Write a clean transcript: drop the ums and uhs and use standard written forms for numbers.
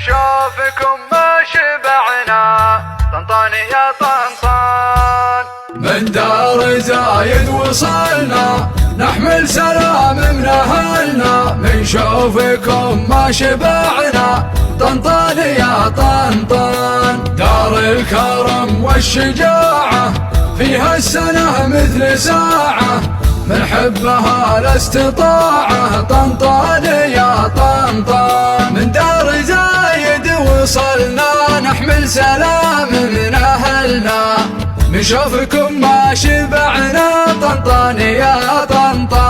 شوفكم ما شبعنا طنطان يا طنطان. من دار زايد وصلنا نحمل سلام من أهلنا، من شوفكم ما شبعنا طنطان يا طنطان. دار الكرم والشجاعة فيها السنة مثل ساعة، من حبها الاستطاعة طنطان يا طنطان. من دار زايد وصلنا نحمل سلام من أهلنا، من شوفكم ما شبعنا طنطان يا طنطان.